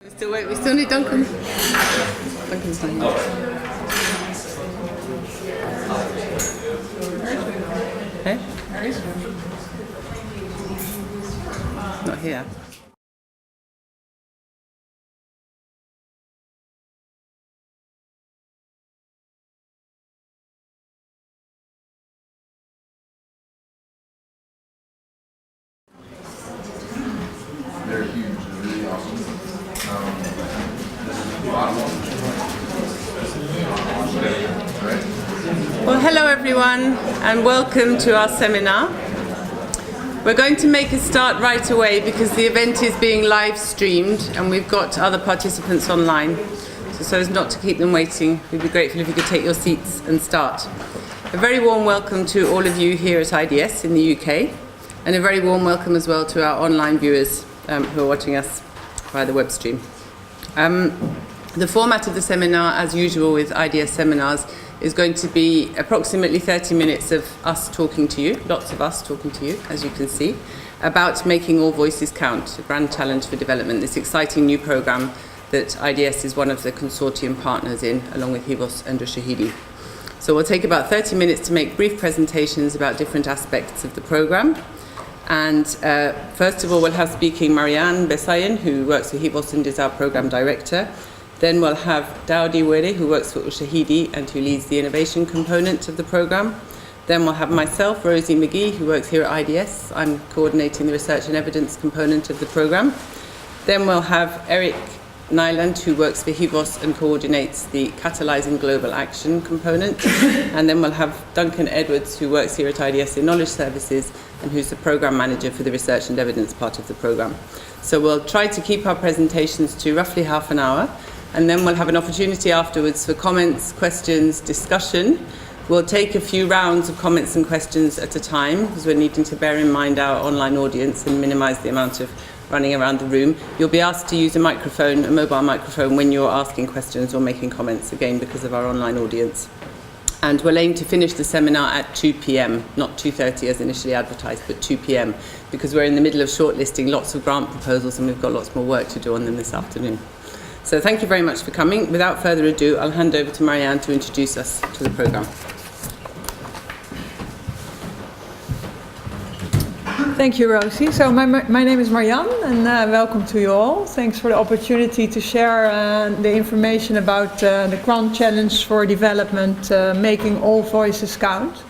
We still need Duncan. Duncan's not here. Hey? Not here. They're huge. They're really awesome. Well, hello everyone, and welcome to our seminar. We're going to make a start right away because the event is being live streamed and we've got other participants online. So as not to keep them waiting, we'd be grateful if you could take your seats and start. A very warm welcome to all of you here at IDS in the UK, and a very warm welcome as well to our online viewers who are watching us via the web stream. The format of the seminar, as usual with IDS seminars, is going to be approximately 30 minutes of us talking to you, lots of us talking to you, as you can see, about making all voices count, a grand challenge for development, this exciting new programme that IDS is one of the consortium partners in, along with Hivos and Ushahidi. So we'll take about 30 minutes to make brief presentations about different aspects of the programme. And first of all, we'll have speaking Marjan, Besuijen, who works for Hivos and is our programme director. Then we'll have Daudi, who works for Ushahidi and who leads the innovation component of the programme. Then we'll have myself, Rosemary McGee, who works here at IDS. I'm coordinating the research and evidence component of the programme. Then we'll have Erik, Nijland, who works for Hivos and coordinates the Catalysing Global Action component. And then we'll have Duncan Edwards, who works here at IDS in Knowledge Services and who's the programme manager for the research and evidence part of the programme. So we'll try to keep our presentations to roughly half an hour, and then we'll have an opportunity afterwards for comments, questions, discussion. We'll take a few rounds of comments and questions at a time because we're needing to bear in mind our online audience and minimise the amount of running around the room. You'll be asked to use a microphone, a mobile microphone, when you're asking questions or making comments, again because of our online audience. And we'll aim to finish the seminar at 2 p.m, not 2:30 as initially advertised, but 2 p.m, because we're in the middle of shortlisting lots of grant proposals and we've got lots more work to do on them this afternoon. So thank you very much for coming. Without further ado, I'll hand over to Marjan to introduce us to the programme. Thank you, Rosie. So my name is Marjan, and welcome to you all. Thanks for the opportunity to share the information about the Grand Challenge for Development, Making All Voices Count.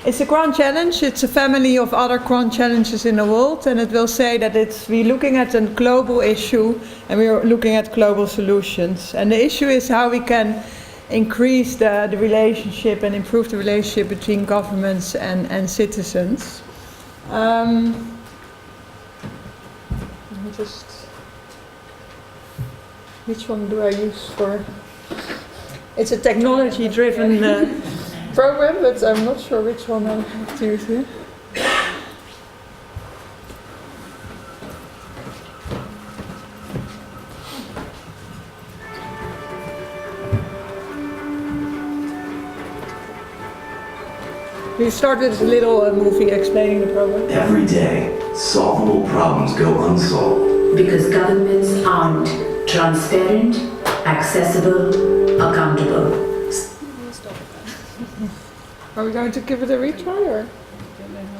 It's a Grand Challenge. It's a family of other Grand Challenges in the world, and it will say that we're looking at a global issue and we're looking at global solutions. And the issue is how we can increase the relationship and improve the relationship between governments and citizens. Let me just... Which one do I use for... It's a technology-driven program, but I'm not sure which one I have to use here. We start with a little movie explaining the program. Every day, solvable problems go unsolved. Because governments aren't transparent, accessible, accountable. Are we going to give it a retry, or?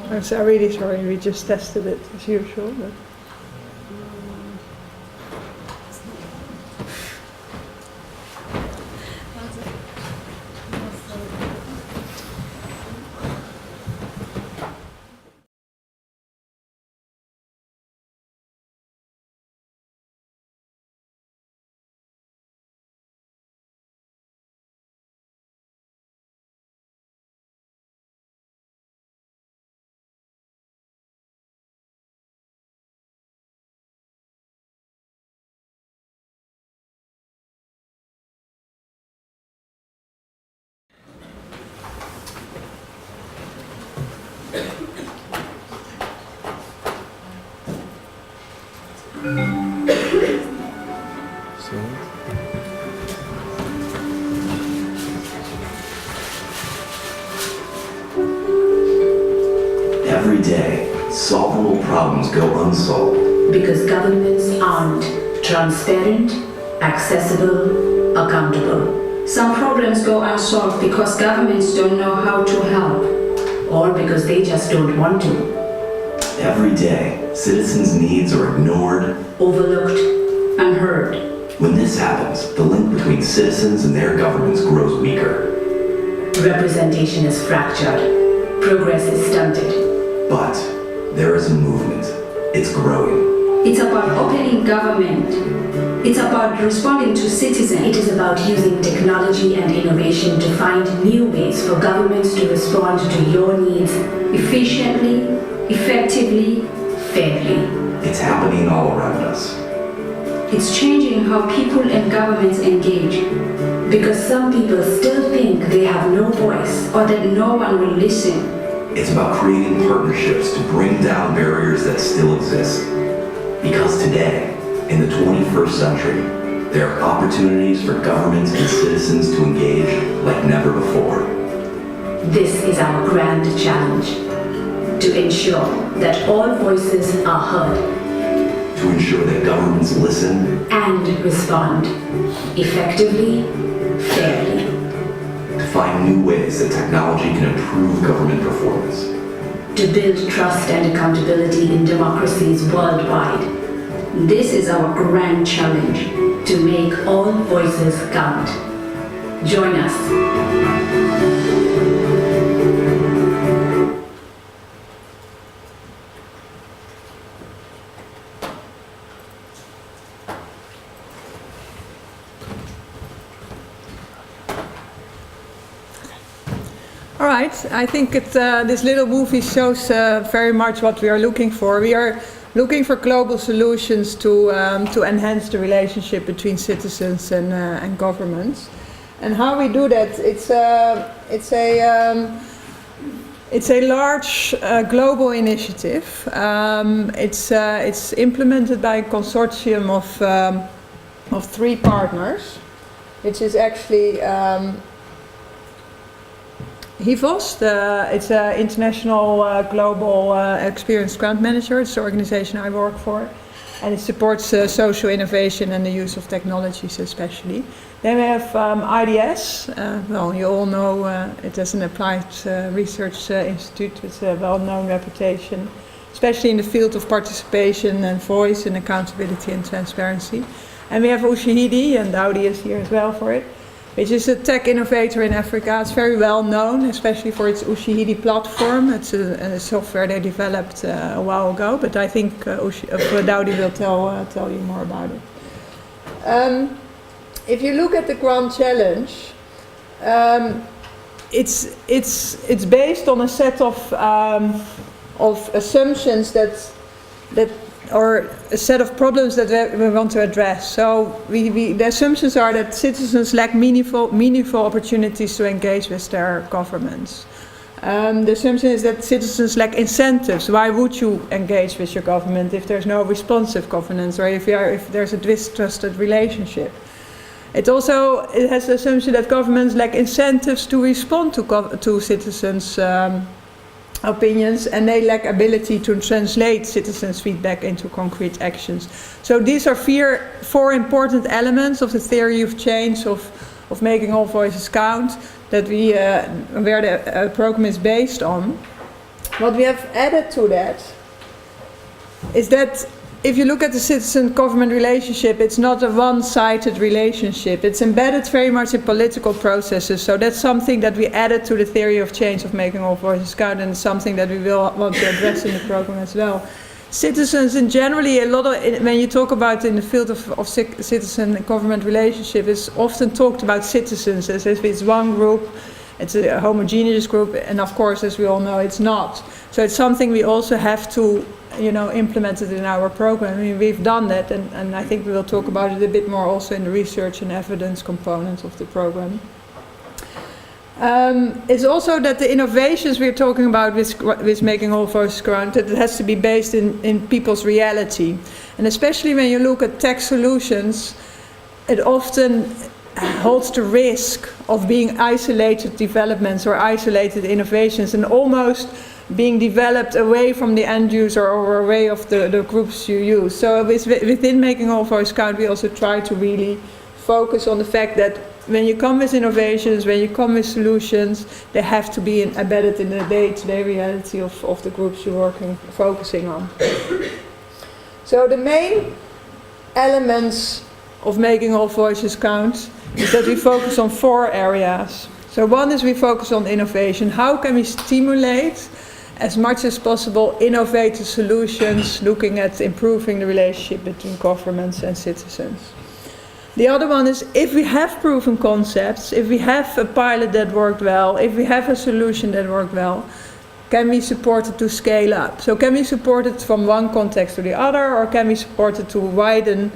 I'm really sorry, we just tested it as usual. But. Every day, solvable problems go unsolved. Because governments aren't transparent, accessible, accountable. Some problems go unsolved because governments don't know how to help. Or because they just don't want to. Every day, citizens' needs are ignored, Overlooked. Unheard. When this happens, the link between citizens and their governments grows weaker. Representation is fractured. Progress is stunted. But there is a movement. It's growing. It's about opening government. It's about responding to citizens. It is about using technology and innovation to find new ways for governments to respond to your needs Efficiently, effectively, fairly. It's happening all around us. it's changing how people and governments engage. Because some people still think they have no voice. Or that no one will listen. It's about creating partnerships to bring down barriers that still exist. Because today, in the 21st century, there are opportunities for governments and citizens to engage like never before. This is our grand challenge. To ensure that all voices are heard. To ensure that governments listen And respond. Effectively, fairly. to find new ways that technology can improve government performance. To build trust and accountability in democracies worldwide. This is our grand challenge. To make all voices count. Join us. All right, I think this little movie shows very much what we are looking for. We are looking for global solutions to enhance the relationship between citizens and governments. And how we do that, it's a large global initiative. It's implemented by a consortium of 3 partners, which is actually Hivos, it's an international global experienced grant manager. It's the organization I work for, and it supports social innovation and the use of technologies especially. Then we have IDS. Well, you all know it as an applied research institute with a well-known reputation, especially in the field of participation and voice and accountability and transparency. And we have Ushahidi, and Daudi is here as well for it, which is a tech innovator in Africa. It's very well known, especially for its Ushahidi platform. It's a software they developed a while ago, but I think Daudi will tell you more about it. If you look at the Grand Challenge, it's based on a set of assumptions that or a set of problems that we want to address. So the assumptions are that citizens lack meaningful opportunities to engage with their governments. The assumption is that citizens lack incentives. Why would you engage with your government if there's no responsive governance or if there's a distrusted relationship? It has the assumption that governments lack incentives to respond to citizens' opinions, and they lack ability to translate citizens' feedback into concrete actions. So these are 4 important elements of the theory of change, of making all voices count, that where the program is based on. What we have added to that is that if you look at the citizen-government relationship, it's not a one-sided relationship. It's embedded very much in political processes. So that's something that we added to the theory of change of making all voices count, and something that we will want to address in the program as well. Citizens, in generally, when you talk about in the field of citizen-government relationship, it's often talked about citizens as if it's one group, it's a homogeneous group, and of course, as we all know, it's not. So it's something we also have to implemented in our program. I mean, we've done that, and I think we will talk about it a bit more also in the research and evidence component of the program. It's also that the innovations we're talking about with making all voices count, that it has to be based in people's reality. And especially when you look at tech solutions, it often holds the risk of being isolated developments or isolated innovations, and almost being developed away from the end user or away of the groups you use. So within Making All Voice Count, we also try to really focus on the fact that when you come with innovations, when you come with solutions, they have to be embedded in the day-to-day reality of the groups you're focusing on. So the main elements of Making All Voices Count is that we focus on 4 areas. So one is we focus on innovation. How can we stimulate as much as possible innovative solutions looking at improving the relationship between governments and citizens? The other one is, if we have proven concepts, if we have a pilot that worked well, if we have a solution that worked well, can we support it to scale up? So can we support it from one context to the other, or can we support it to widen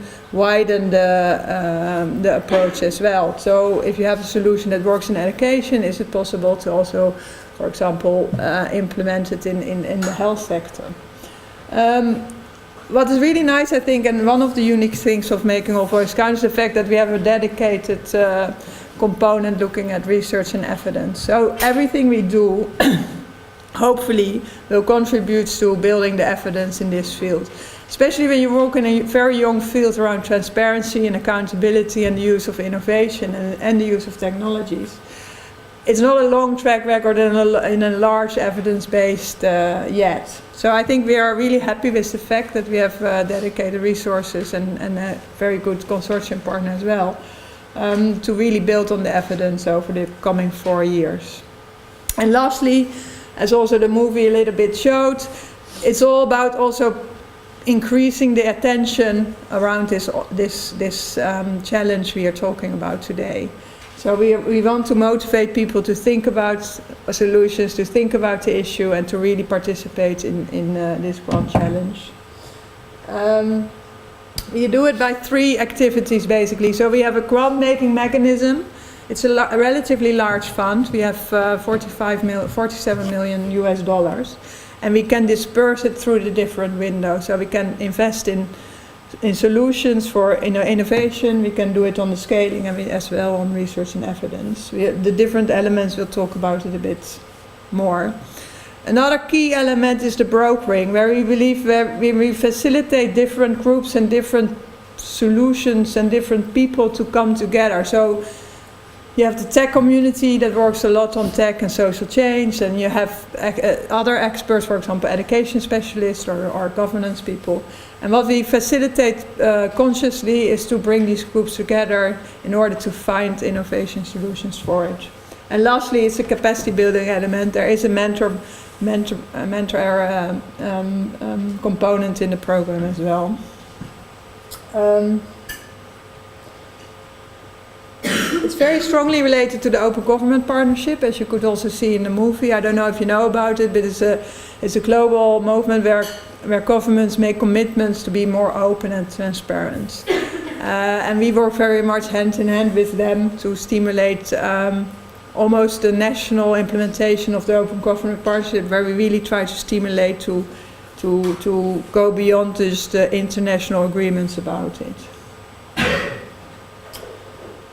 the approach as well? So if you have a solution that works in education, is it possible to also, for example, implement it in the health sector? What is really nice, I think, and one of the unique things of Making All Voice Count is the fact that we have a dedicated component looking at research and evidence. So everything we do hopefully will contribute to building the evidence in this field. Especially when you work in a very young field around transparency and accountability and the use of innovation and the use of technologies. It's not a long track record in a large evidence-based yet. So I think we are really happy with the fact that we have dedicated resources and a very good consortium partner as well to really build on the evidence over the coming 4 years. And lastly, as also the movie a little bit showed, it's all about also increasing the attention around this challenge we are talking about today. So we want to motivate people to think about solutions, to think about the issue, and to really participate in this grand challenge. We do it by 3 activities basically. So we have a grant-making mechanism. It's a relatively large fund. We have 47 million US dollars, and we can disperse it through the different windows. So we can invest in solutions for innovation. We can do it on the scaling, and as well on research and evidence. The different elements, we'll talk about it a bit more. Another key element is the brokering, where we believe we facilitate different groups and different solutions and different people to come together. So you have the tech community that works a lot on tech and social change, and you have other experts, for example, education specialists or governance people. And what we facilitate consciously is to bring these groups together in order to find innovation solutions for it. And lastly, it's a capacity building element. There is a mentor component in the program as well. It's very strongly related to the Open Government Partnership, as you could also see in the movie. I don't know if you know about it, but it's a global movement where governments make commitments to be more open and transparent. And we work very much hand in hand with them to stimulate almost the national implementation of the Open Government Partnership, where we really try to stimulate to go beyond just the international agreements about it.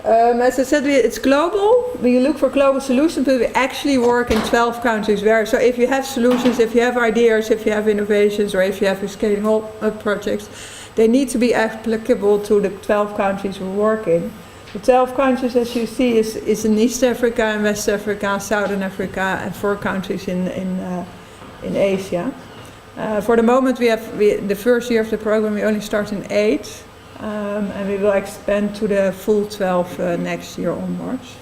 As I said, it's global. We look for global solutions, but we actually work in 12 countries. So if you have solutions, if you have ideas, if you have innovations, or if you have scaling up projects, they need to be applicable to the 12 countries we work in. The 12 countries, as you see, is in East Africa, and West Africa, Southern Africa, and 4 countries in Asia. For the moment, the first year of the program, we only start in 8. And we will expand to the full 12 next year onwards.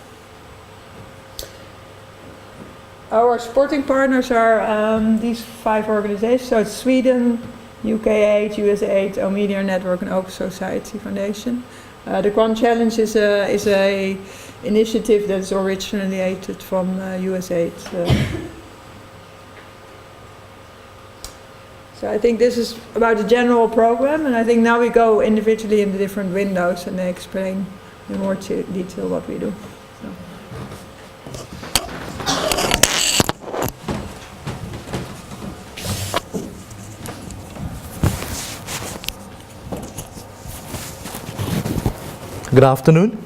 Our supporting partners are these 5 organizations. So it's Sweden, UK8, US8, Omedia Network, and Open Society Foundation. The Grand Challenge is a initiative that is originated from US8. So I think this is about the general program, and I think now we go individually in the different windows and they explain in more detail what we do. So. Good afternoon.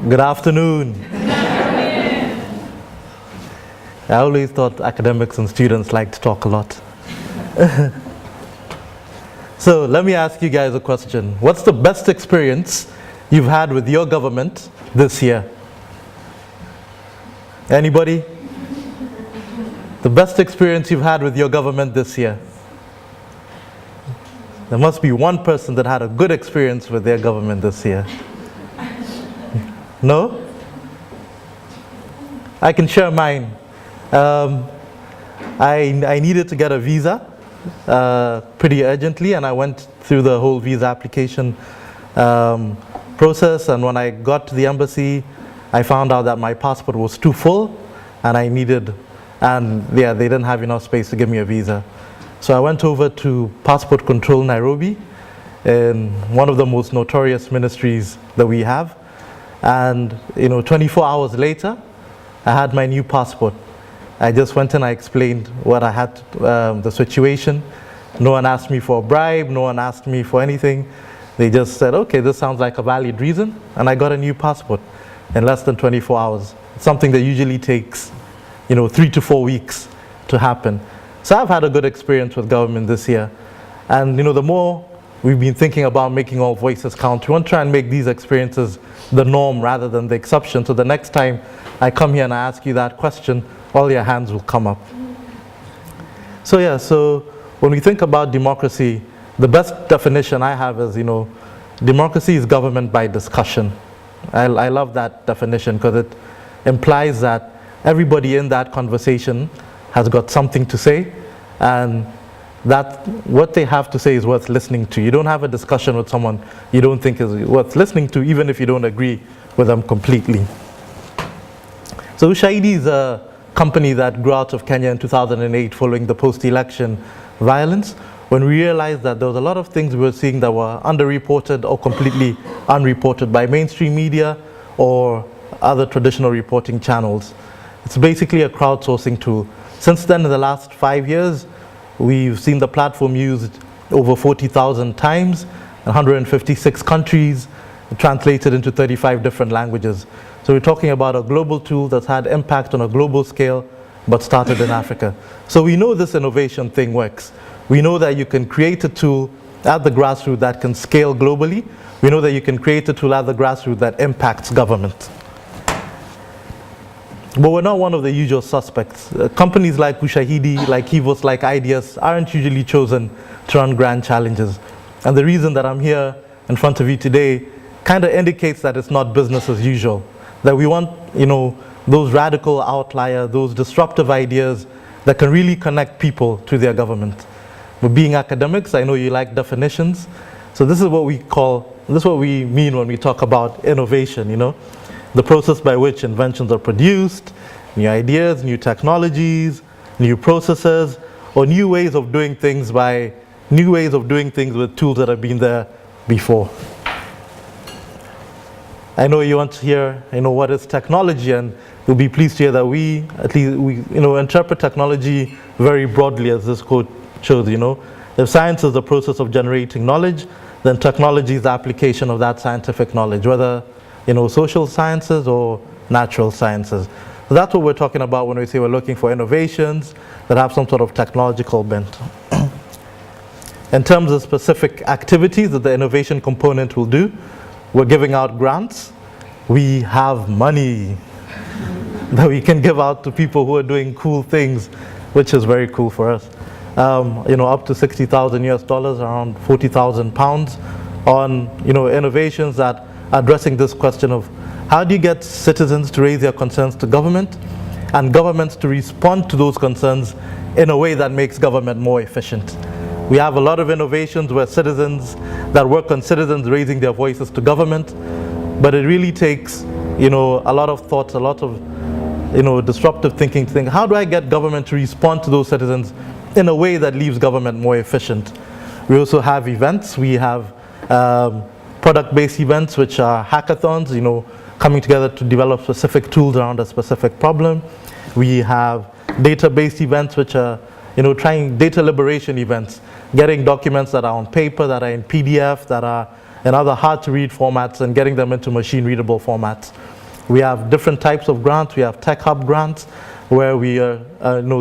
Good afternoon. I always thought academics and students like to talk a lot. So let me ask you guys a question. What's the best experience you've had with your government this year? Anybody? The best experience you've had with your government this year? There must be one person that had a good experience with their government this year. No? I can share mine. I needed to get a visa pretty urgently, and I went through the whole visa application process, and when I got to the embassy, I found out that my passport was too full, and they didn't have enough space to give me a visa. So I went over to Passport Control Nairobi, in one of the most notorious ministries that we have, and 24 hours later, I had my new passport. I just went and I explained what I had, the situation. No one asked me for a bribe, no one asked me for anything. They just said, okay, this sounds like a valid reason, and I got a new passport in less than 24 hours. It's something that usually takes 3 to 4 weeks to happen. So I've had a good experience with government this year. And the more we've been thinking about making all voices count, we want to try and make these experiences the norm rather than the exception. So the next time I come here and I ask you that question, all your hands will come up. So when we think about democracy, the best definition I have is, democracy is government by discussion. I love that definition because it implies that everybody in that conversation has got something to say, and that what they have to say is worth listening to. You don't have a discussion with someone you don't think is worth listening to, even if you don't agree with them completely. So Ushahidi is a company that grew out of Kenya in 2008 following the post-election violence, when we realized that there was a lot of things we were seeing that were underreported or completely unreported by mainstream media or other traditional reporting channels. It's basically a crowdsourcing tool. Since then, in the last 5 years, we've seen the platform used over 40,000 times, in 156 countries, translated into 35 different languages. So we're talking about a global tool that's had impact on a global scale, but started in Africa. So we know this innovation thing works. We know that you can create a tool at the grassroots that can scale globally. We know that you can create a tool at the grassroots that impacts government. But we're not one of the usual suspects. Companies like Ushahidi, like Hivos, like Ideas aren't usually chosen to run grand challenges. And the reason that I'm here in front of you today kind of indicates that it's not business as usual. That we want, those radical outlier, those disruptive ideas that can really connect people to their government. But being academics, I know you like definitions. So this is what we mean when we talk about innovation, the process by which inventions are produced, new ideas, new technologies, new processes, or new ways of doing things with tools that have been there before. I know you want to hear, what is technology, and you'll be pleased to hear that we interpret technology very broadly, as this quote shows. If science is the process of generating knowledge, then technology is the application of that scientific knowledge, whether social sciences or natural sciences. So that's what we're talking about when we say we're looking for innovations that have some sort of technological bent. In terms of specific activities that the innovation component will do, we're giving out grants. We have money that we can give out to people who are doing cool things, which is very cool for us. Up to $60,000 US, around 40,000 pounds, on innovations that are addressing this question of how do you get citizens to raise their concerns to government, and governments to respond to those concerns in a way that makes government more efficient. We have a lot of innovations where that work on citizens raising their voices to government, but it really takes, a lot of thoughts, a lot of, disruptive thinking to think, how do I get government to respond to those citizens in a way that leaves government more efficient? We also have events. We have product-based events, which are hackathons, coming together to develop specific tools around a specific problem. We have data-based events, which are trying data liberation events, getting documents that are on paper, that are in PDF, that are in other hard-to-read formats, and getting them into machine-readable formats. We have different types of grants. We have Tech Hub grants where we are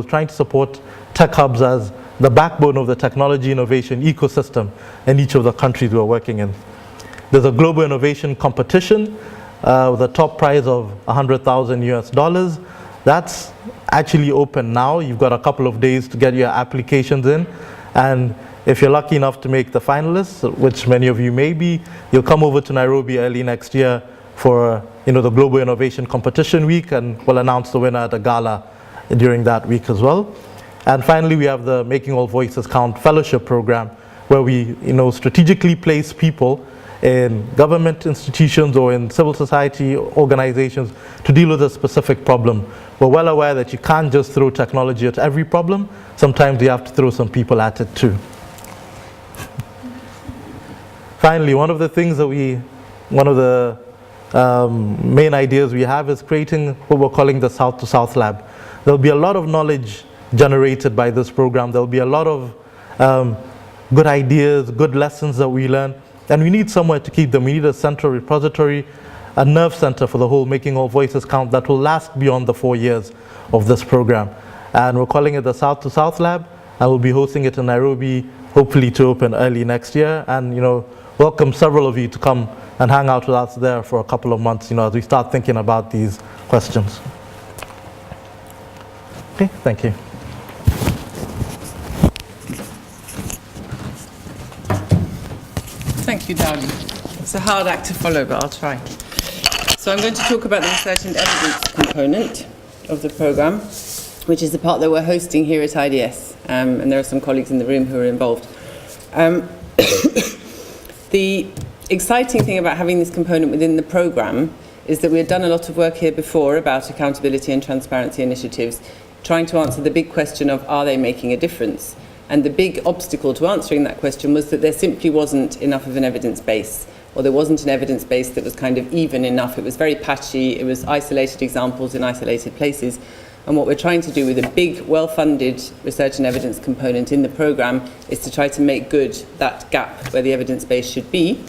trying to support tech hubs as the backbone of the technology innovation ecosystem in each of the countries we're working in. There's a global innovation competition with a top prize of $100,000 US. That's actually open now. You've got a couple of days to get your applications in, and if you're lucky enough to make the finalists, which many of you may be, you'll come over to Nairobi early next year for the Global Innovation Competition Week, and we'll announce the winner at the gala during that week as well. And finally, we have the Making All Voices Count Fellowship Program, where we strategically place people in government institutions or in civil society organizations to deal with a specific problem. We're well aware that you can't just throw technology at every problem. Sometimes you have to throw some people at it too. Finally, one of the main ideas we have is creating what we're calling the South to South Lab. There'll be a lot of knowledge generated by this program. There'll be a lot of good ideas, good lessons that we learn, and we need somewhere to keep them. We need a central repository, a nerve center for the whole Making All Voices Count that will last beyond the 4 years of this program. And we're calling it the South to South Lab, and we'll be hosting it in Nairobi, hopefully to open early next year. And welcome several of you to come and hang out with us there for a couple of months, as we start thinking about these questions. Okay, thank you. Thank you, Daudi. It's a hard act to follow, but I'll try. So I'm going to talk about the research and evidence component of the programme, which is the part that we're hosting here at IDS, and there are some colleagues in the room who are involved. The exciting thing about having this component within the programme is that we had done a lot of work here before about accountability and transparency initiatives, trying to answer the big question of, are they making a difference? And the big obstacle to answering that question was that there simply wasn't enough of an evidence base, or there wasn't an evidence base that was kind of even enough. It was very patchy, it was isolated examples in isolated places. And what we're trying to do with a big, well-funded research and evidence component in the programme is to try to make good that gap where the evidence base should be.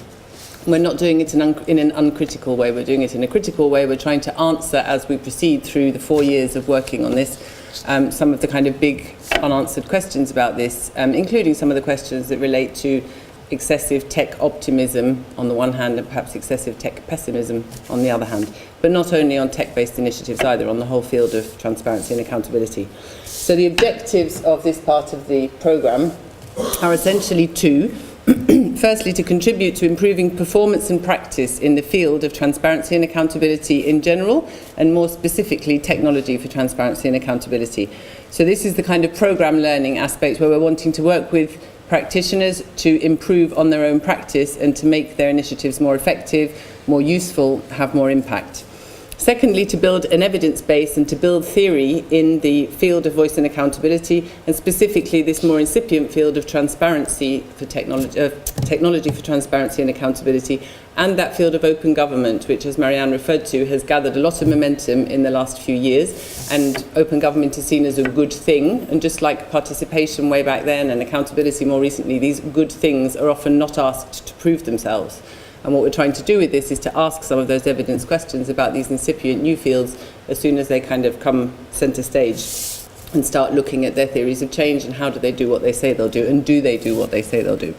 We're not doing it in an uncritical way, we're doing it in a critical way. We're trying to answer, as we proceed through the 4 years of working on this, some of the kind of big unanswered questions about this, including some of the questions that relate to excessive tech optimism on the one hand and perhaps excessive tech pessimism on the other hand, but not only on tech-based initiatives either, on the whole field of transparency and accountability. So the objectives of this part of the programme are essentially two. Firstly, to contribute to improving performance and practice in the field of transparency and accountability in general, and more specifically technology for transparency and accountability. So this is the kind of programme learning aspect where we're wanting to work with practitioners to improve on their own practice and to make their initiatives more effective, more useful, have more impact. Secondly, to build an evidence base and to build theory in the field of voice and accountability, and specifically this more incipient field of transparency for technology for transparency and accountability, and that field of open government, which, as Marjan referred to, has gathered a lot of momentum in the last few years. And open government is seen as a good thing, and just like participation way back then and accountability more recently, these good things are often not asked to prove themselves. And what we're trying to do with this is to ask some of those evidence questions about these incipient new fields as soon as they kind of come centre stage, and start looking at their theories of change and how do they do what they say they'll do, and do they do what they say they'll do.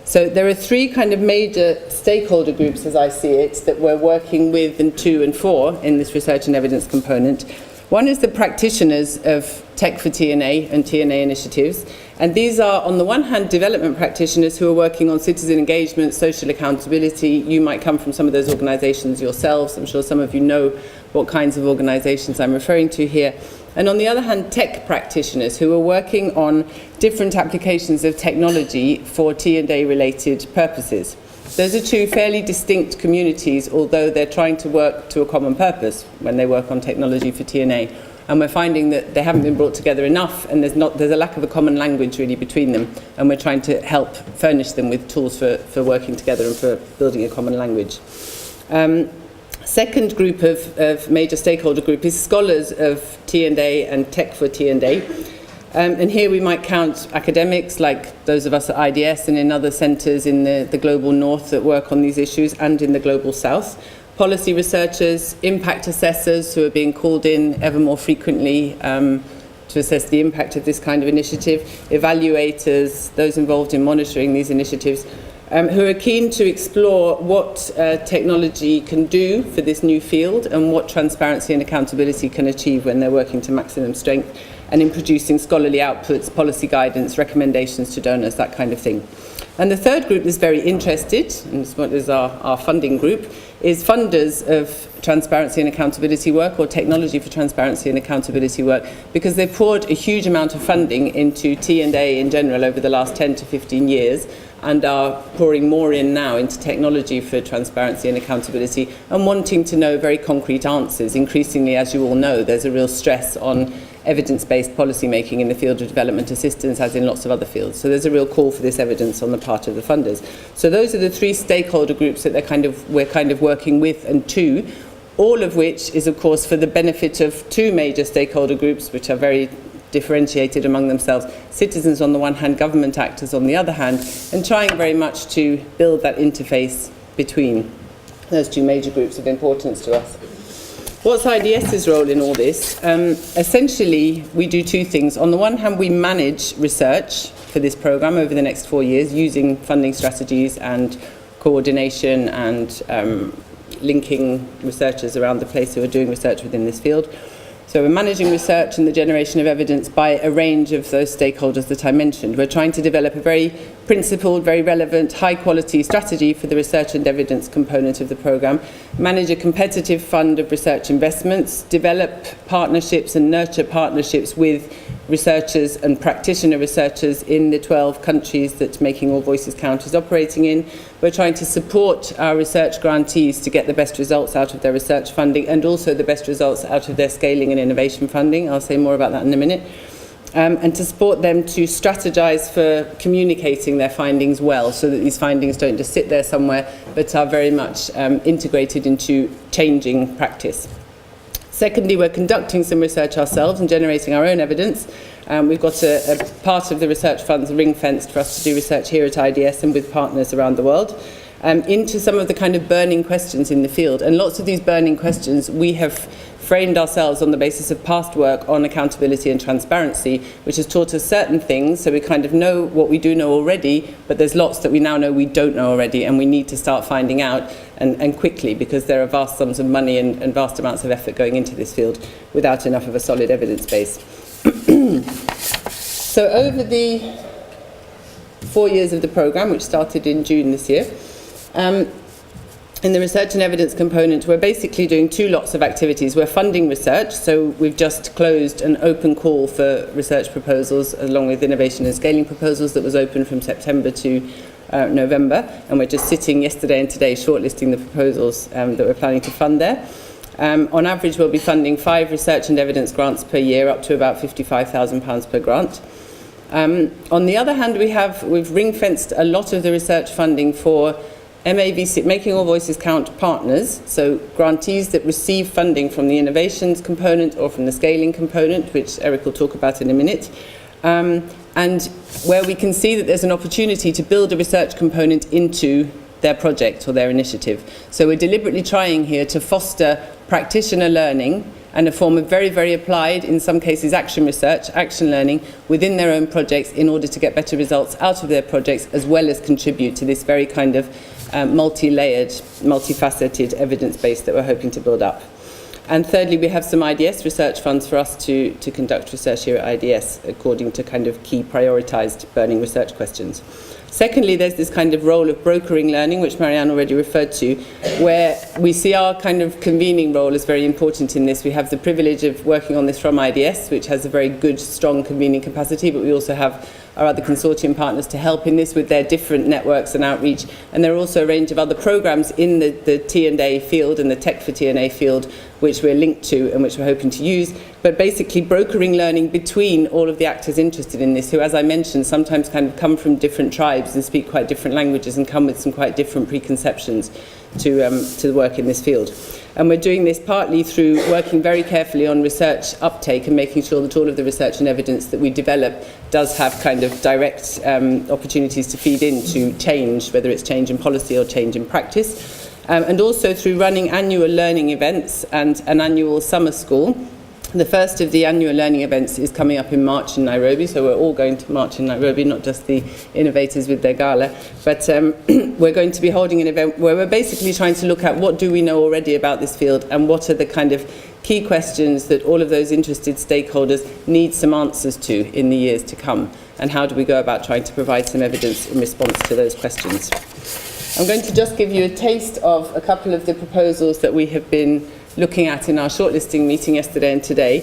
So there are three kind of major stakeholder groups, as I see it, that we're working with and to and for in this research and evidence component. One is the practitioners of Tech for TNA and TNA initiatives. And these are, on the one hand, development practitioners who are working on citizen engagement, social accountability. You might come from some of those organisations yourselves. I'm sure some of you know what kinds of organisations I'm referring to here. And on the other hand, tech practitioners who are working on different applications of technology for T&A related purposes. Those are two fairly distinct communities, although they're trying to work to a common purpose when they work on technology for T&A. And we're finding that they haven't been brought together enough, and there's a lack of a common language really between them, and we're trying to help furnish them with tools for working together and for building a common language. Second group of major stakeholder group is scholars of T&A and tech for T&A. And here we might count academics like those of us at IDS and in other centres in the global north that work on these issues, and in the global south. policy researchers, impact assessors who are being called in ever more frequently to assess the impact of this kind of initiative, evaluators, those involved in monitoring these initiatives, who are keen to explore what technology can do for this new field and what transparency and accountability can achieve when they're working to maximum strength and in producing scholarly outputs, policy guidance, recommendations to donors, that kind of thing. And the third group is very interested, and this is our funding group, is funders of transparency and accountability work, or technology for transparency and accountability work, because they've poured a huge amount of funding into T&A in general over the last 10 to 15 years, and are pouring more in now into technology for transparency and accountability, and wanting to know very concrete answers. Increasingly, as you all know, there's a real stress on evidence-based policy making in the field of development assistance, as in lots of other fields. So there's a real call for this evidence on the part of the funders. So those are the three stakeholder groups that we're kind of working with and to, all of which is, of course, for the benefit of two major stakeholder groups, which are very differentiated among themselves: citizens on the one hand, government actors on the other hand, and trying very much to build that interface between those two major groups of importance to us. What's IDS's role in all this? Essentially, we do two things. On the one hand, we manage research for this programme over the next 4 years using funding strategies and coordination and linking researchers around the place who are doing research within this field. So we're managing research and the generation of evidence by a range of those stakeholders that I mentioned. We're trying to develop a very principled, very relevant, high-quality strategy for the research and evidence component of the programme, manage a competitive fund of research investments, develop partnerships and nurture partnerships with researchers and practitioner researchers in the 12 countries that Making All Voices Count is operating in. We're trying to support our research grantees to get the best results out of their research funding and also the best results out of their scaling and innovation funding. I'll say more about that in a minute. And to support them to strategize for communicating their findings well, so that these findings don't just sit there somewhere, but are very much integrated into changing practice. Secondly, we're conducting some research ourselves and generating our own evidence. We've got a part of the research funds ring-fenced for us to do research here at IDS and with partners around the world into some of the kind of burning questions in the field. And lots of these burning questions we have framed ourselves on the basis of past work on accountability and transparency, which has taught us certain things, so we kind of know what we do know already, but there's lots that we now know we don't know already, and we need to start finding out, and quickly, because there are vast sums of money and vast amounts of effort going into this field without enough of a solid evidence base. So over the 4 years of the programme, which started in June this year, in the research and evidence component, we're basically doing two lots of activities. We're funding research, so we've just closed an open call for research proposals, along with innovation and scaling proposals that was open from September to November, and we're just sitting yesterday and today shortlisting the proposals that we're planning to fund there. On average, we'll be funding 5 research and evidence grants per year, up to about £55,000 per grant. On the other hand, we've ring-fenced a lot of the research funding for MAVC, Making All Voices Count partners, so grantees that receive funding from the innovations component or from the scaling component, which Erik will talk about in a minute, and where we can see that there's an opportunity to build a research component into their project or their initiative. So we're deliberately trying here to foster practitioner learning and a form of very, very applied, in some cases action research, action learning within their own projects in order to get better results out of their projects, as well as contribute to this very kind of multi-layered, multifaceted evidence base that we're hoping to build up. And thirdly, we have some IDS research funds for us to conduct research here at IDS according to kind of key prioritised burning research questions. Secondly, there's this kind of role of brokering learning, which Marjan already referred to, where we see our kind of convening role as very important in this. We have the privilege of working on this from IDS, which has a very good, strong convening capacity, but we also have our other consortium partners to help in this with their different networks and outreach. And there are also a range of other programs in the T&A field and the Tech for T&A field, which we're linked to and which we're hoping to use, but basically brokering learning between all of the actors interested in this, who, as I mentioned, sometimes kind of come from different tribes and speak quite different languages and come with some quite different preconceptions to the work in this field. And we're doing this partly through working very carefully on research uptake and making sure that all of the research and evidence that we develop does have kind of direct opportunities to feed into change, whether it's change in policy or change in practice. and also through running annual learning events and an annual summer school. The first of the annual learning events is coming up in March in Nairobi, so we're all going to march in Nairobi, not just the innovators with their gala. But we're going to be holding an event where we're basically trying to look at what do we know already about this field and what are the kind of key questions that all of those interested stakeholders need some answers to in the years to come, and how do we go about trying to provide some evidence in response to those questions. I'm going to just give you a taste of a couple of the proposals that we have been looking at in our shortlisting meeting yesterday and today,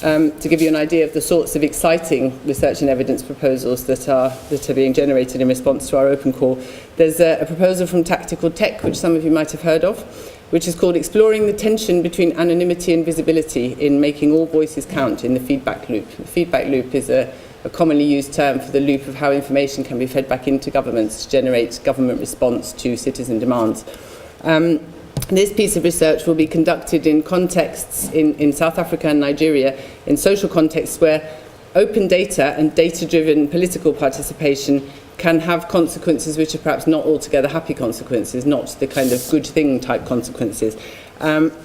to give you an idea of the sorts of exciting research and evidence proposals that are being generated in response to our open call. There's a proposal from Tactical Tech, which some of you might have heard of, which is called Exploring the Tension Between Anonymity and Visibility in Making All Voices Count in the Feedback Loop. The feedback loop is a commonly used term for the loop of how information can be fed back into governments to generate government response to citizen demands. This piece of research will be conducted in contexts in South Africa and Nigeria, in social contexts where open data and data-driven political participation can have consequences which are perhaps not altogether happy consequences, not the kind of good thing type consequences.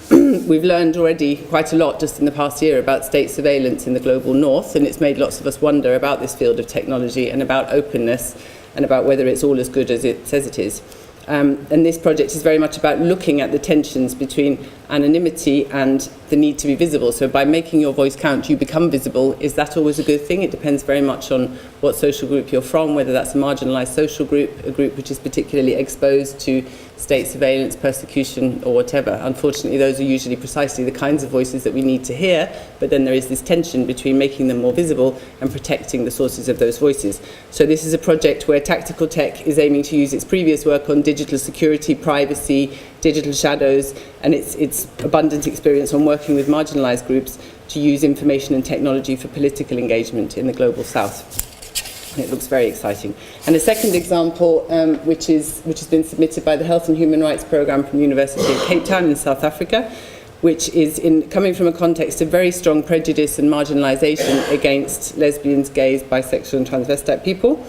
We've learned already quite a lot just in the past year about state surveillance in the global north, and it's made lots of us wonder about this field of technology and about openness and about whether it's all as good as it says it is. And this project is very much about looking at the tensions between anonymity and the need to be visible. So by making your voice count, you become visible. Is that always a good thing? It depends very much on what social group you're from, whether that's a marginalised social group, a group which is particularly exposed to state surveillance, persecution, or whatever. Unfortunately, those are usually precisely the kinds of voices that we need to hear, but then there is this tension between making them more visible and protecting the sources of those voices. So this is a project where Tactical Tech is aiming to use its previous work on digital security, privacy, digital shadows, and its abundant experience on working with marginalised groups to use information and technology for political engagement in the global south. It looks very exciting. And a second example, which has been submitted by the Health and Human Rights Programme from the University of Cape Town in South Africa, which is coming from a context of very strong prejudice and marginalisation against lesbians, gays, bisexual and transvestite people,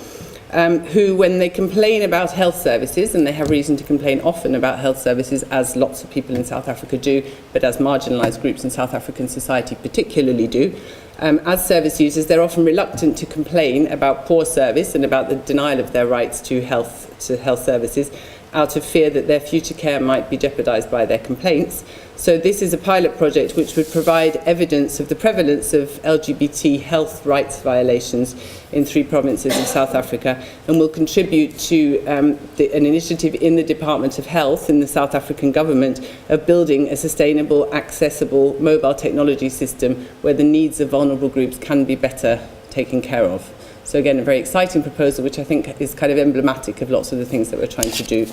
who, when they complain about health services, and they have reason to complain often about health services, as lots of people in South Africa do, but as marginalised groups in South African society particularly do, as service users, they're often reluctant to complain about poor service and about the denial of their rights to health services, out of fear that their future care might be jeopardised by their complaints. So this is a pilot project which would provide evidence of the prevalence of LGBT health rights violations in 3 provinces of South Africa, and will contribute to an initiative in the Department of Health in the South African government of building a sustainable, accessible mobile technology system where the needs of vulnerable groups can be better taken care of. So again, a very exciting proposal, which I think is kind of emblematic of lots of the things that we're trying to do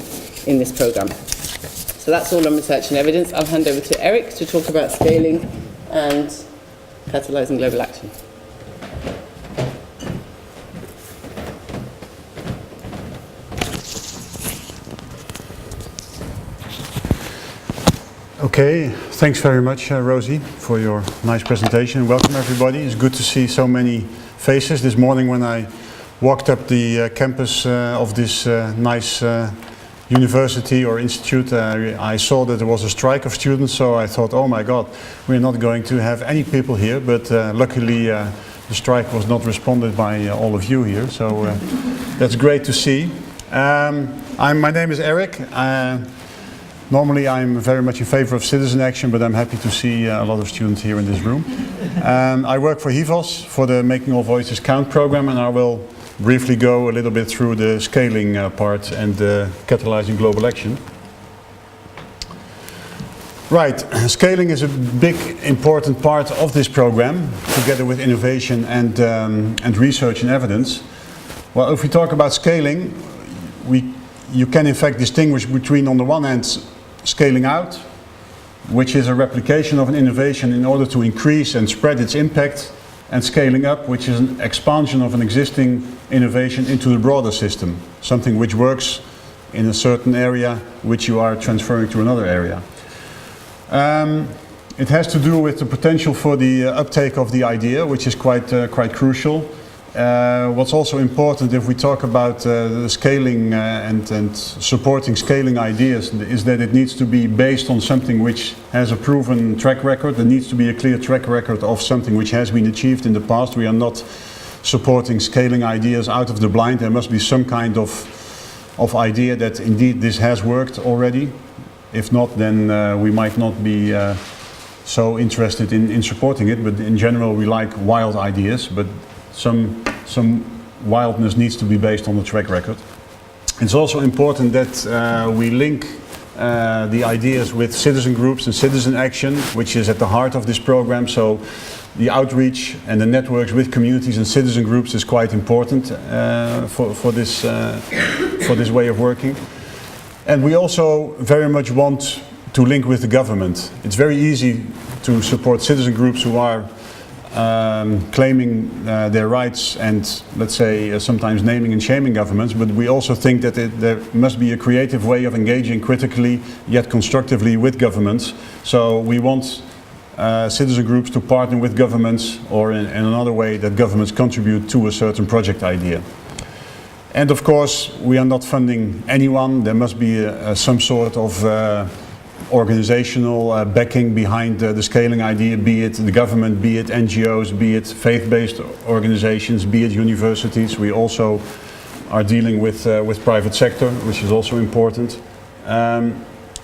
in this programme. So that's all on research and evidence. I'll hand over to Erik to talk about scaling and catalysing global action. Okay, thanks very much, Rosie, for your nice presentation. Welcome, everybody. It's good to see so many faces. This morning when I walked up the campus of this nice university or institute, I saw that there was a strike of students, so I thought, oh my God, we're not going to have any people here, but luckily the strike was not responded by all of you here, so that's great to see. My name is Erik. Normally I'm very much in favor of citizen action, but I'm happy to see a lot of students here in this room. I work for Hivos, for the Making All Voices Count program, and I will briefly go a little bit through the scaling part and the Catalyzing Global Action. Right, scaling is a big important part of this program, together with innovation and research and evidence. Well, if we talk about scaling, you can in fact distinguish between, on the one hand, scaling out, which is a replication of an innovation in order to increase and spread its impact, and scaling up, which is an expansion of an existing innovation into the broader system, something which works in a certain area which you are transferring to another area. It has to do with the potential for the uptake of the idea, which is quite crucial. What's also important if we talk about the scaling and supporting scaling ideas is that it needs to be based on something which has a proven track record. There needs to be a clear track record of something which has been achieved in the past. We are not supporting scaling ideas out of the blind. There must be some kind of idea that indeed this has worked already. If not, then we might not be so interested in supporting it. But in general, we like wild ideas, but some wildness needs to be based on the track record. It's also important that we link the ideas with citizen groups and citizen action, which is at the heart of this program. So the outreach and the networks with communities and citizen groups is quite important for this way of working. And we also very much want to link with the government. It's very easy to support citizen groups who are claiming their rights and, let's say, sometimes naming and shaming governments, but we also think that there must be a creative way of engaging critically yet constructively with governments. So we want citizen groups to partner with governments, or in another way that governments contribute to a certain project idea. And of course, we are not funding anyone. There must be some sort of organizational backing behind the scaling idea, be it the government, be it NGOs, be it faith-based organizations, be it universities. We also are dealing with private sector, which is also important.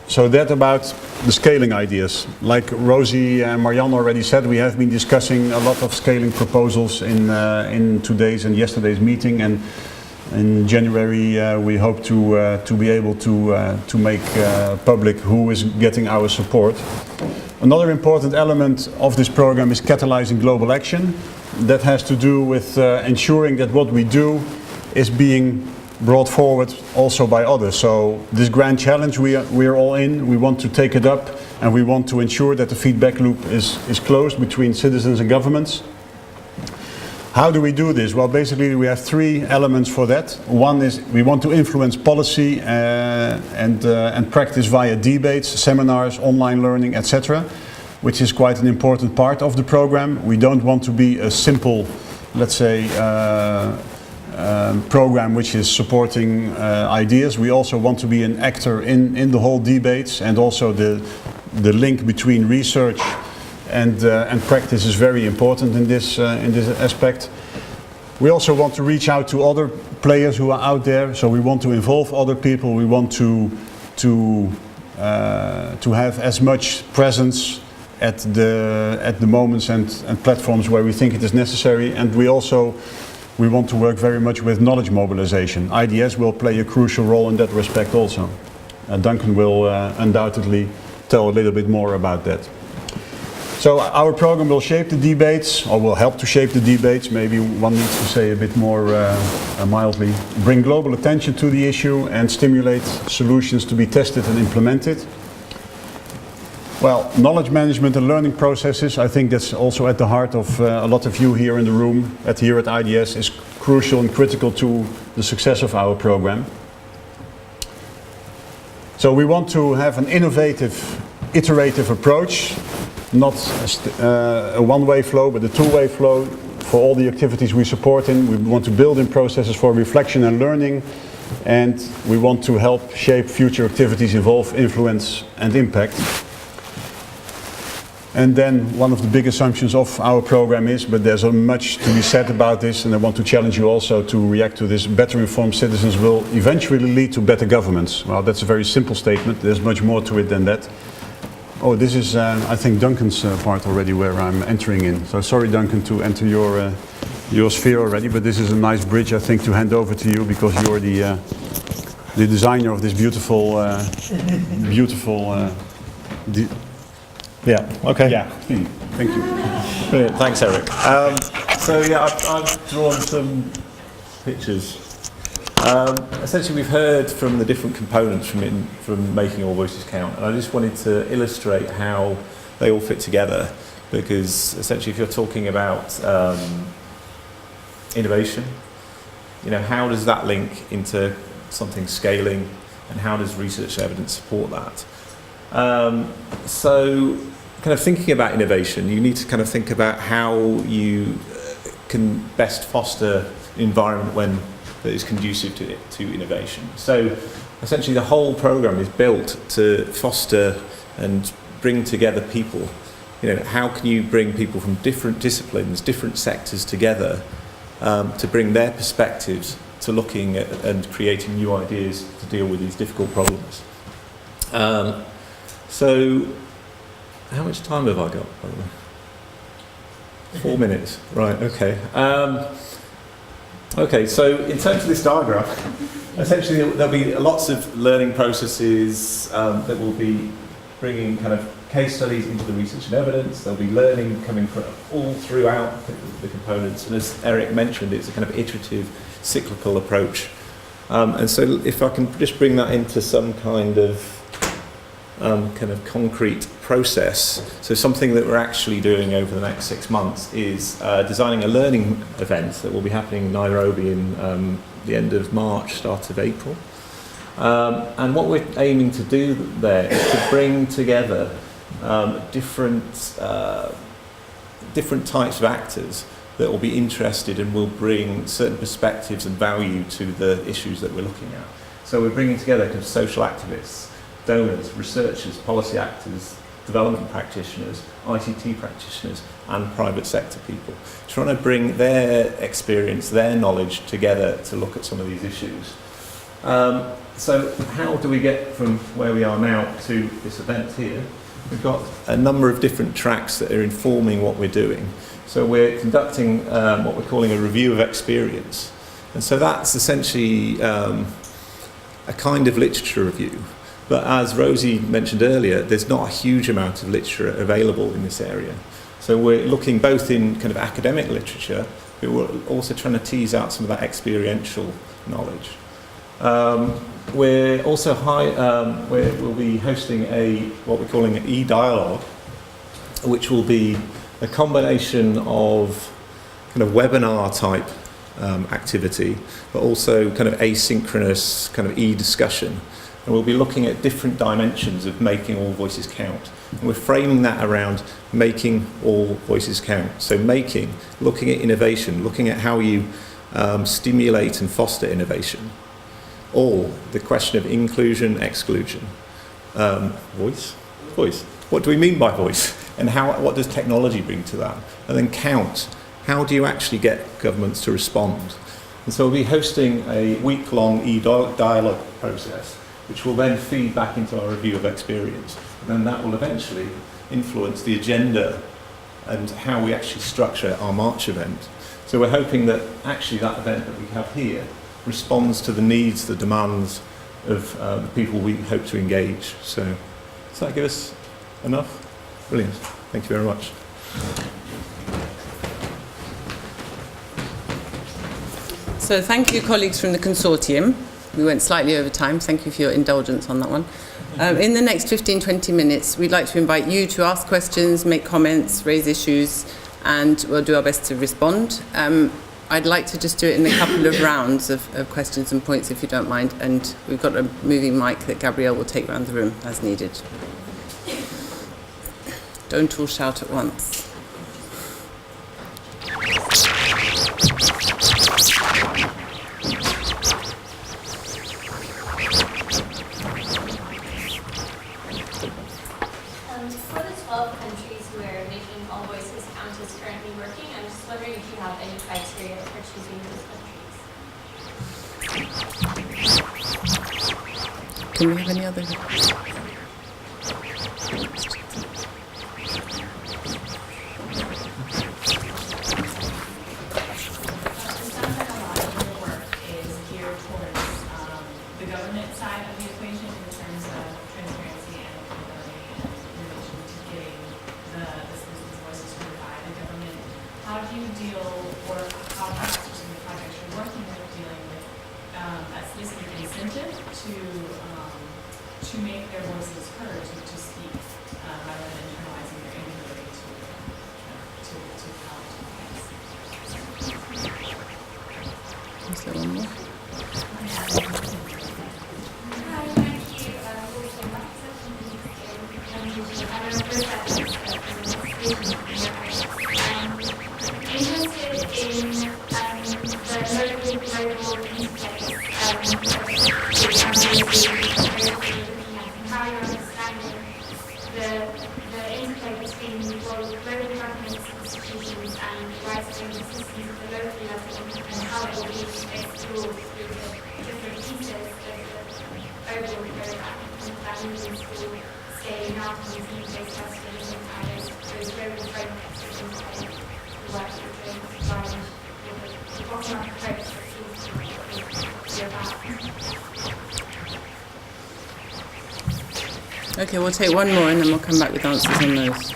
So that about the scaling ideas. Like Rosie and Marjan already said, we have been discussing a lot of scaling proposals in today's and yesterday's meeting, and in January we hope to be able to make public who is getting our support. Another important element of this program is Catalysing Global Action. That has to do with ensuring that what we do is being brought forward also by others. So this grand challenge we are all in, we want to take it up, and we want to ensure that the feedback loop is closed between citizens and governments. How do we do this? Well, basically we have three elements for that. One is we want to influence policy and practice via debates, seminars, online learning, etc., which is quite an important part of the program. We don't want to be a simple, let's say, program which is supporting ideas. We also want to be an actor in the whole debates, and also the link between research and practice is very important in this aspect. We also want to reach out to other players who are out there, so we want to involve other people. We want to have as much presence at the moments and platforms where we think it is necessary, and we want to work very much with knowledge mobilization. IDS will play a crucial role in that respect also. Duncan will undoubtedly tell a little bit more about that. So our program will shape the debates, or will help to shape the debates, maybe one needs to say a bit more mildly, bring global attention to the issue and stimulate solutions to be tested and implemented. Well, knowledge management and learning processes, I think that's also at the heart of a lot of you here in the room, here at IDS, is crucial and critical to the success of our program. So we want to have an innovative, iterative approach, not a one-way flow, but a two-way flow for all the activities we support in. We want to build in processes for reflection and learning, and we want to help shape future activities, evolve, influence and impact. And then one of the big assumptions of our program is, but there's much to be said about this, and I want to challenge you also to react to this: better informed citizens will eventually lead to better governments. Well, that's a very simple statement. There's much more to it than that. Oh, this is, I think, Duncan's part already where I'm entering in. So sorry, Duncan, to enter your sphere already, but this is a nice bridge, I think, to hand over to you, because you're the designer of this beautiful, yeah, okay. Yeah, thank you. Brilliant, thanks, Erik. So yeah, I've drawn some pictures. Essentially, we've heard from the different components from making all voices count, and I just wanted to illustrate how they all fit together, because essentially, if you're talking about innovation, you know, how does that link into something scaling, and how does research evidence support that? So, kind of thinking about innovation, you need to kind of think about how you can best foster an environment that is conducive to innovation. So essentially the whole programme is built to foster and bring together people. How can you bring people from different disciplines, different sectors together to bring their perspectives to looking at and creating new ideas to deal with these difficult problems. So how much time have I got, by the way? 4 minutes, right, okay. Okay, so in terms of this diagram, essentially there'll be lots of learning processes that will be bringing kind of case studies into the research and evidence. There'll be learning coming from all throughout the components, and as Erik mentioned, it's a kind of iterative, cyclical approach. And so if I can just bring that into some kind of concrete process. So something that we're actually doing over the next 6 months is designing a learning event that will be happening in Nairobi in the end of March, start of April. And what we're aiming to do there is to bring together different types of actors that will be interested and will bring certain perspectives and value to the issues that we're looking at. So we're bringing together kind of social activists, donors, researchers, policy actors, development practitioners, ICT practitioners, and private sector people, trying to bring their experience, their knowledge together to look at some of these issues. So how do we get from where we are now to this event here? We've got a number of different tracks that are informing what we're doing. So we're conducting what we're calling a review of experience. And so that's essentially a kind of literature review. But as Rosie mentioned earlier, there's not a huge amount of literature available in this area. So we're looking both in kind of academic literature, but we're also trying to tease out some of that experiential knowledge. We're also we'll be hosting what we're calling an e-dialogue, which will be a combination of kind of webinar type activity, but also kind of asynchronous kind of e-discussion. And we'll be looking at different dimensions of making all voices count. And we're framing that around making all voices count. So looking at innovation, looking at how you stimulate and foster innovation. All the question of inclusion, exclusion. Voice. What do we mean by voice? And what does technology bring to that? And then count. How do you actually get governments to respond? And so we'll be hosting a week-long e-dialogue process, which will then feed back into our review of experience. And then that will eventually influence the agenda and how we actually structure our March event. So we're hoping that actually that event that we have here responds to the needs, the demands of the people we hope to engage. So does that give us enough? Brilliant. Thank you very much. So thank you, colleagues from the Consortium. We went slightly over time. Thank you for your indulgence on that one. In the next 15-20 minutes, we'd like to invite you to ask questions, make comments, raise issues, and we'll do our best to respond. I'd like to just do it in a couple of rounds of questions and points, if you don't mind. And we've got a moving mic that Gabrielle will take around the room as needed. Don't all shout at once. For the 12 countries where making all voices count is currently working, I'm just wondering if you have any criteria for choosing those countries. Can we have any other? To make their voices heard, to speak, rather than internalizing their inability to count. Is there one more? Hi, thank you. I'm interested in will be explored through the different pieces of the overall program. And that moves into scaling up and team-based testing and those global frameworks that in place the work that we're doing to provide the bottom-up approach that seems to be about. Okay, we'll take one more and then we'll come back with answers on those.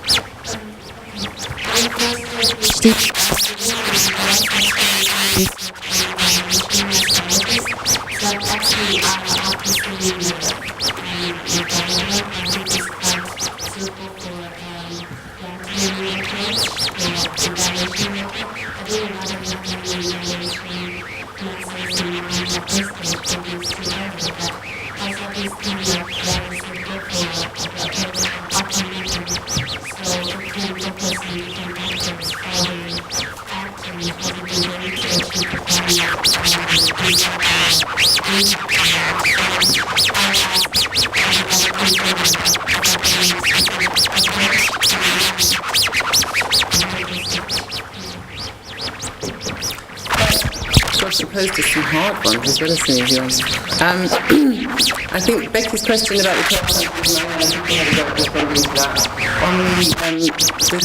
Posed to some hard ones as well as some easy ones. I think Becky's question about the 12 countries, on the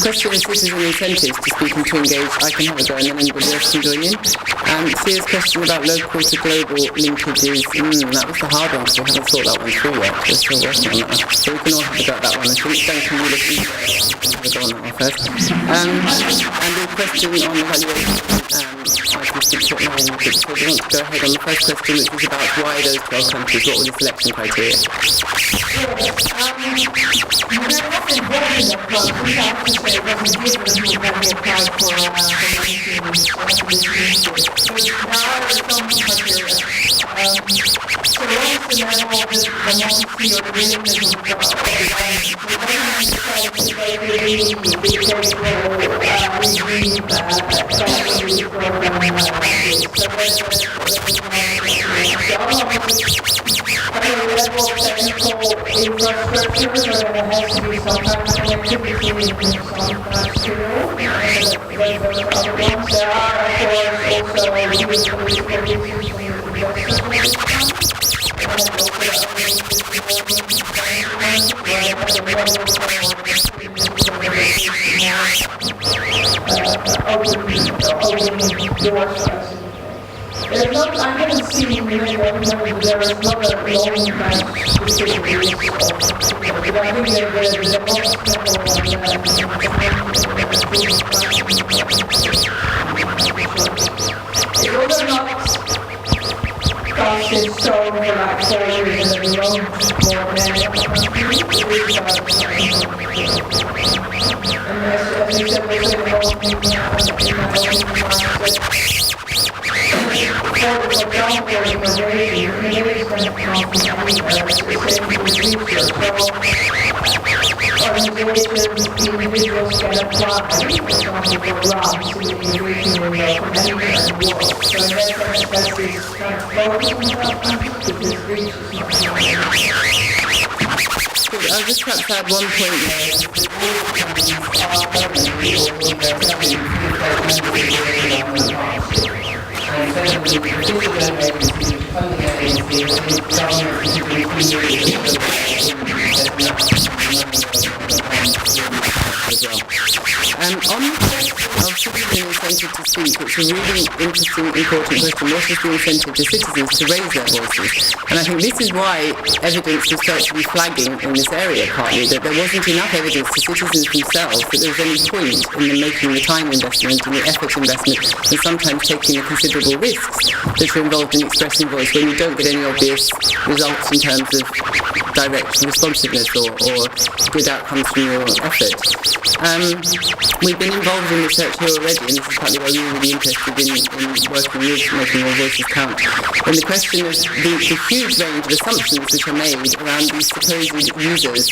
question of citizen incentives to speak and to engage, I can have a go and then anybody else can join in. Sia's question about local to global linkages, that was the hard one because we haven't thought that one through yet. We're still working on that. So we can all have a go at that one. I think Duncan will have a go on that one first. And the question on evaluation, I can speak to it now. So we want to go ahead on the first question, which is about why those 12 countries, what were the selection criteria? I haven't seen many of them, there is not a long time specific list of people, but I think there's a lot of it was not cast in stone for like 4 years and we own more than and as you said, we're in my opening remarks for example, innovation is going to come from sustainable future. So, organizations, individuals can apply, for example, for grants to innovation in their community and work. So, in that sense, that is kind of focusing on that because reach is not I'll just perhaps add one point on the question of citizen incentive to speak, it's a really interesting, important question. What is the incentive to citizens to raise their voices? And I think this is why evidence was felt to be flagging in this area, partly, that there wasn't enough evidence to citizens themselves that there was any point in them making the time investment and the effort investment and sometimes taking the considerable risks that are involved in expressing voice when you don't get any obvious results in terms of direct responsiveness or good outcomes from your effort. We've been involved in research here already, and this is partly why we were really interested in working with making all voices count. And the question of the huge range of assumptions which are made around these supposed users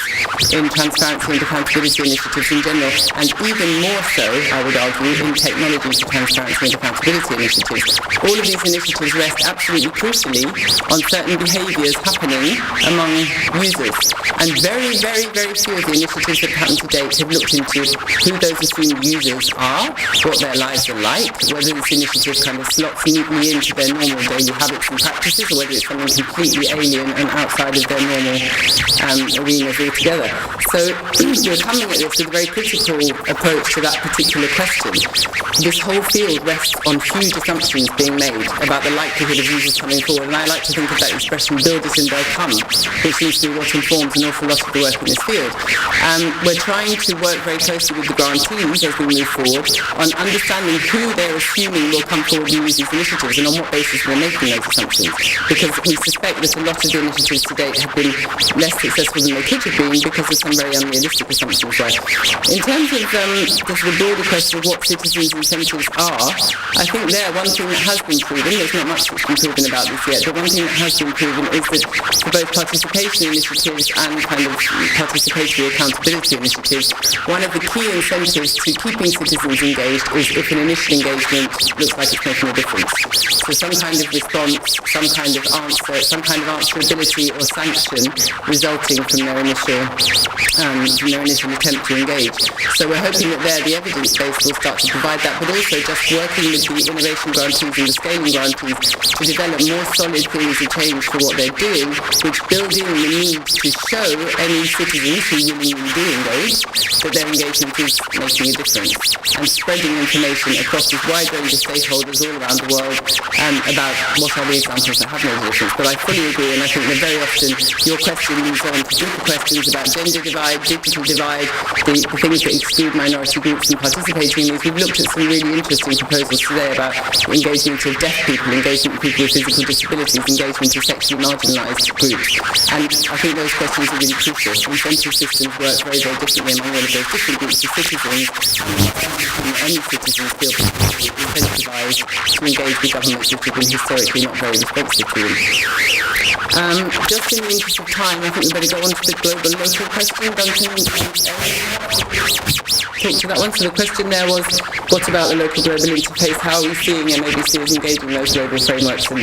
in transparency and accountability initiatives in general, and even more so, I would argue, in technology for transparency and accountability initiatives. All of these initiatives rest absolutely crucially on certain behaviours happening among users. And very, very, very few of the initiatives that have happened to date have looked into who those assumed users are, what their lives are like, whether this initiative kind of slots neatly into their normal daily habits and practices, or whether it's something completely alien and outside of their normal arenas altogether. So we're coming at this with a very critical approach to that particular question. This whole field rests on huge assumptions being made about the likelihood of users coming forward, and I like to think of that expression, build it and they'll come, which seems to be what informs an awful lot of the work in this field. We're trying to work very closely with the grantees as we move forward on understanding who they're assuming will come forward and use these initiatives, and on what basis we're making those assumptions, because we suspect that a lot of the initiatives to date have been less successful than they could have been because of some very unrealistic assumptions there. In terms of the broader question of what citizens' incentives are, I think one thing that has been proven, there's not much that's been proven about this yet, but one thing that has been proven is that for both participation initiatives and kind of participatory accountability initiatives, one of the key incentives to keeping citizens engaged is if an initial engagement looks like it's making a difference. So some kind of response, some kind of answer, some kind of answerability or sanction resulting from their initial attempt to engage. So we're hoping that the evidence base will start to provide that, but also just working with the innovation grantees and the scaling grantees to develop more solid theories of change for what they're doing, which build in the need to show any citizens who willingly do engage that their engagement is making a difference, and spreading information across this wide range of stakeholders all around the world about what are the examples that have made a difference. But I fully agree, and I think that very often your question moves on to deeper questions about gender divide, digital divide, the things that exclude minority groups from participating in these. We've looked at some really interesting proposals today about engagement of deaf people, engagement of people with physical disabilities, engagement of sexually marginalised groups. And I think those questions are really crucial. Incentive systems work very, very differently among all of those different groups of citizens. Any citizens feel incentivised to engage with governments which have been historically not very responsive to them. Just in the interest of time, I think we better go on to the global local question. Duncan, talk to that one. So the question there was, what about the local global interface? How are we seeing MABC as engaging those global frameworks and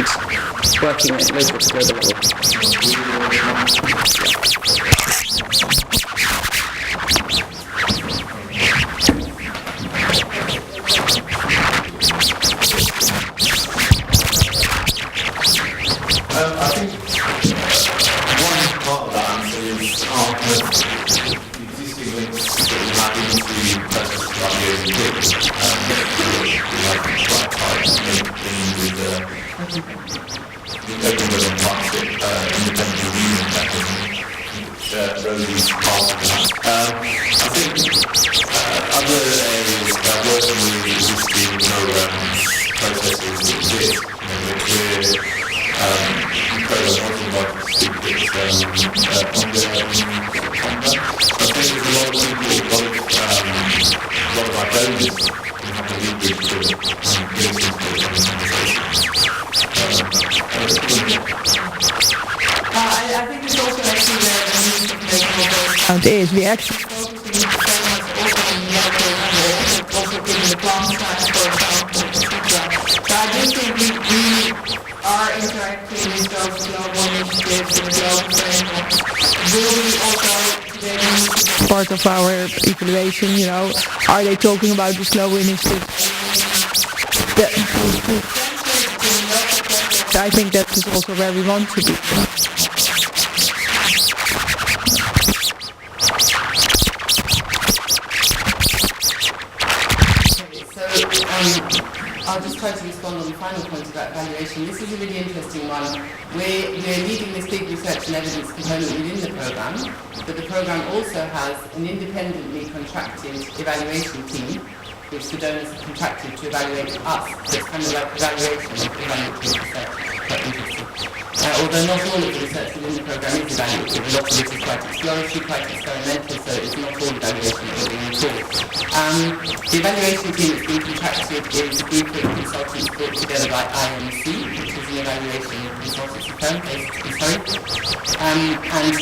working at local to global level? I think one part of that answer is our existing links that we have into places like the we have quite tight link with Open Web and Partnership, independent review mechanism, which Rosie's part of that. I think other areas that working with existing programs, processes that exist, we're program working like big I think there's a lot of people, a lot of our donors who have a lead to get into I think it's also actually the need to make more It is. We actually focusing so much also on the local level, also given the plant science, for example, etc. So I do think we are interacting with those global initiatives and global frameworks. Will we also today part of our evaluation, are they talking about this global initiative? I think that is also where we want to be. I'll just try to respond on the final point about evaluation. This is a really interesting one. We're leading this big research and evidence component within the programme, but the programme also has an independently contracted evaluation team, which the donors have contracted to evaluate us. So it's kind of like evaluation of evaluative research. Quite interesting. Although not all of the research within the programme is evaluative, a lot of it is quite exploratory, quite experimental, so it's not all evaluation that we're doing at all. The evaluation team that's been contracted is a group of consultants brought together by IMC, which is an evaluation consultancy firm based in Surrey. And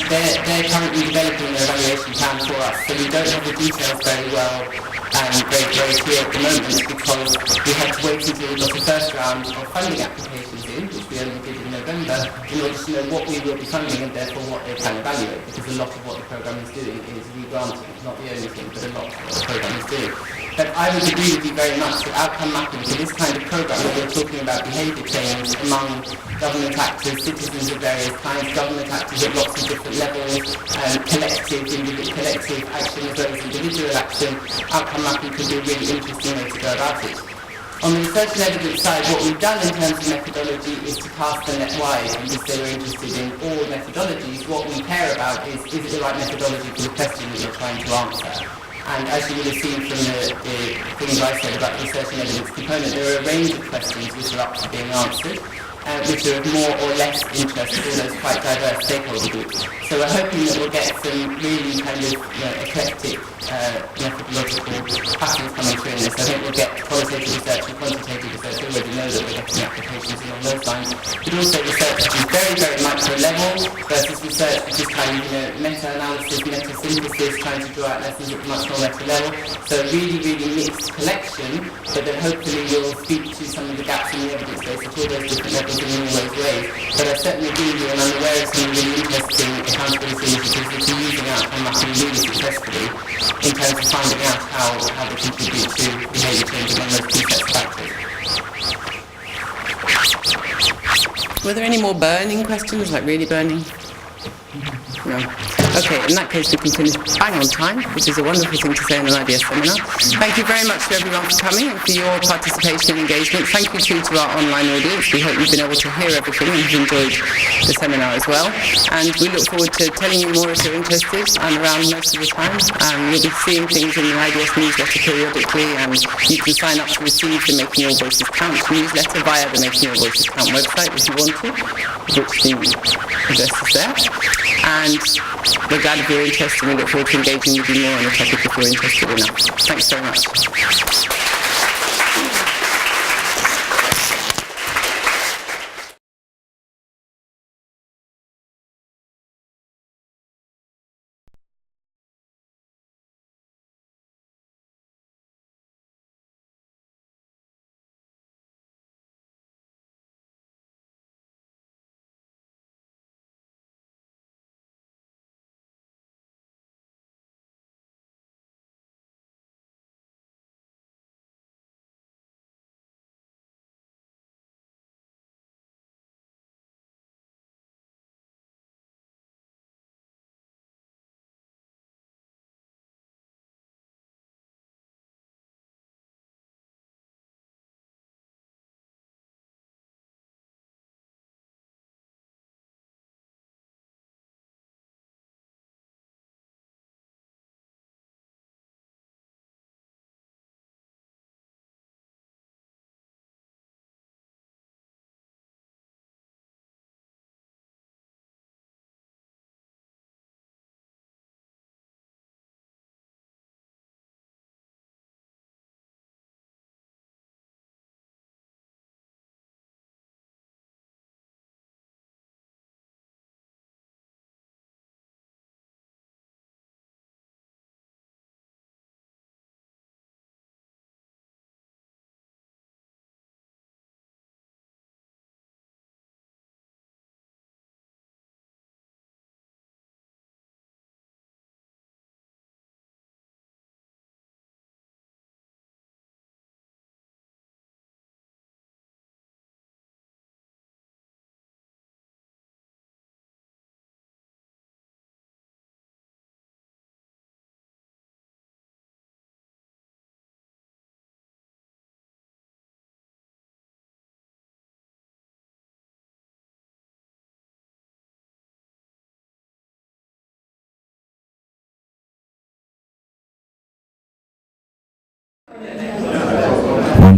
they're currently developing their evaluation plan for us, so we don't have the details very well very clear at the moment, because we had to wait until we got the first round of funding applications in, which we only did in November, in order to know what we will be funding and therefore what they can evaluate, because a lot of what the programme is doing is re-granting, not the only thing, but a lot of what the programme is doing. But I would agree with you very much that outcome mapping for this kind of programme, where we're talking about behaviour change among government actors, citizens of various kinds, government actors at lots of different levels, collective action as well as individual action, outcome mapping could be a really interesting way to go about it. On the research and evidence side, what we've done in terms of methodology is to cast the net wide, and if they were interested in all methodologies, what we care about is it the right methodology for the question that you're trying to answer. And as you will have seen from the things I said about the research and evidence component, there are a range of questions which are up to being answered, which are of more or less interest to all those quite diverse stakeholder groups. So we're hoping that we'll get some really kind of eclectic methodological patterns coming through in this. I think we'll get qualitative research and quantitative research. We already know that we're getting applications along those lines, but also research which is very micro level versus research which is kind of meta-analysis, meta-synthesis, trying to draw out lessons at much more meta level. So really mixed collection, but then hopefully will speak to some of the gaps in the evidence base at all those different levels in all those ways. But I certainly agree with you, and I'm aware of some really interesting accountability initiatives which are using outcome mapping really successfully in terms of finding out how they contribute to behaviour change among those key sets of factors. Were there any more burning questions, like really burning? No. Okay, in that case we can finish bang on time, which is a wonderful thing to say in an IDS seminar. Thank you very much to everyone for coming and for your participation and engagement. Thank you too to our online audience. We hope you've been able to hear everything and have enjoyed the seminar as well. And we look forward to telling you more if you're interested. I'm around most of the time. You'll be seeing things in the IDS newsletter periodically, and you can sign up to receive the Making Your Voices Count newsletter via the Making Your Voices Count website if you want to, which the address is there. And we're glad if you're interested, and we look forward to engaging with you more on the topic if you're interested enough. Thanks very much.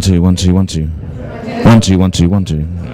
1 2 1 2 1 2 1 2 1 2 1 2